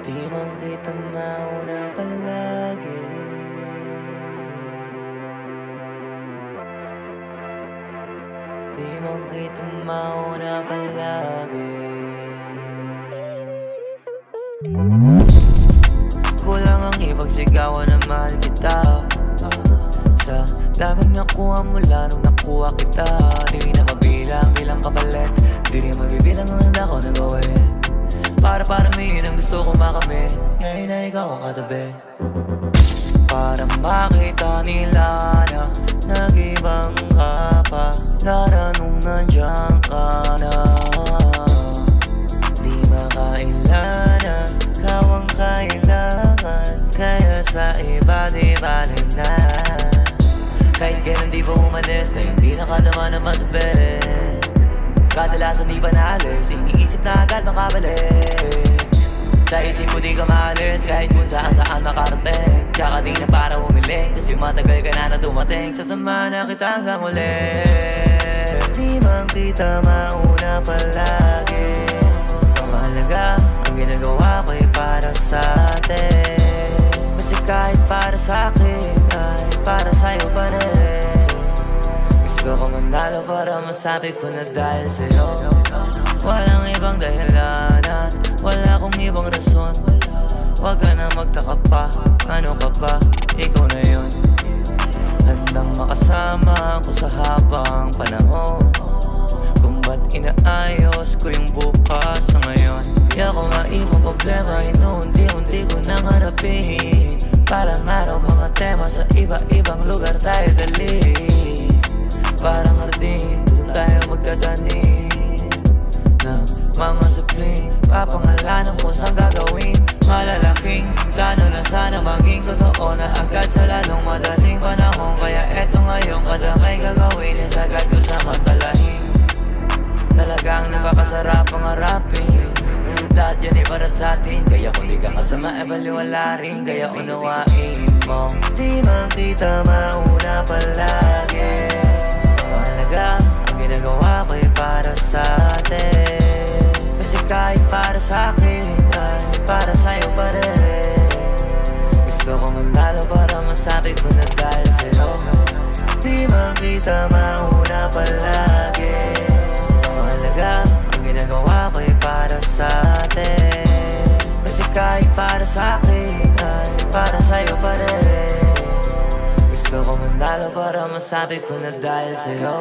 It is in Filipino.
Di man kita mauna palagi. Di man kita mauna palagi. Kulang ang ipagsigawan na mahal kita. Sa daming nakuha mula nung nakuha kita, di na mabilang bilang kapalit, di rin mabibilang ang handa ko na gawin. Para paramihin ang gusto ko makamit, ngayon na ikaw ang katabi. Para makita nila na nag-ibang ka pa, Lara nung nandiyan ka na. Di makailangan, ikaw ang kailangan, kaya sa iba di balik na. Kahit kailan di pa umalis, na hindi nakadama naman sa bed. Kadalasan di pa naalis, iniisip na agad makabalik. Sa isip mo di ka maalis, kahit kung saan makarating. Tsaka di na para humiling, kasi matagal ka na dumating. Sasama na kita hanggang ulit. Di man kita mauna palagi. Ang mahalaga, ang ginagawa ko'y para sa atin. Kasi kahit para sa akin, ay para sa'yo pa rin. Gusto ko manalo para masabi ko na dahil sa'yo. Walang ibang dahilan at wala akong ibang rason. Huwag ka na magtaka pa, ano ka ba, ikaw na yun. Handang makasama ko sa habang panahon. Kung ba't inaayos ko yung bukas sa ngayon. Di ako maibang problema, inuunti-unti ko nang harapin. Parang araw mga tema sa iba-ibang lugar tayo dali. Parang hardin, doon tayo magtatanim ng mga supling. Papangalanan ko saan gagawin. Malalaking plano na sana maging totoo na agad sa lalong madaling panahon. Kaya eto ngayon kadamay gagawin, isagad ko sa matalahin. Talagang napakasarap ang harapin. Lahat yan ay para sa atin, kaya kung di ka kasama, wala rin. Kaya unawain mo, di man kita mauna palagi. Mahalaga, ang ginagawa ko'y para sa atin. Kasi kahit para sa akin, ay para sa'yo pa rin. Gusto ko manalo para masabi ko na dahil sa'yo. Di man kita mauna palagi. Mahalaga, ang ginagawa ko'y para sa atin. Kasi kahit para sa akin, ay para sa'yo pa rin. Gusto ko manalo para masabi ko na dahil sa'yo.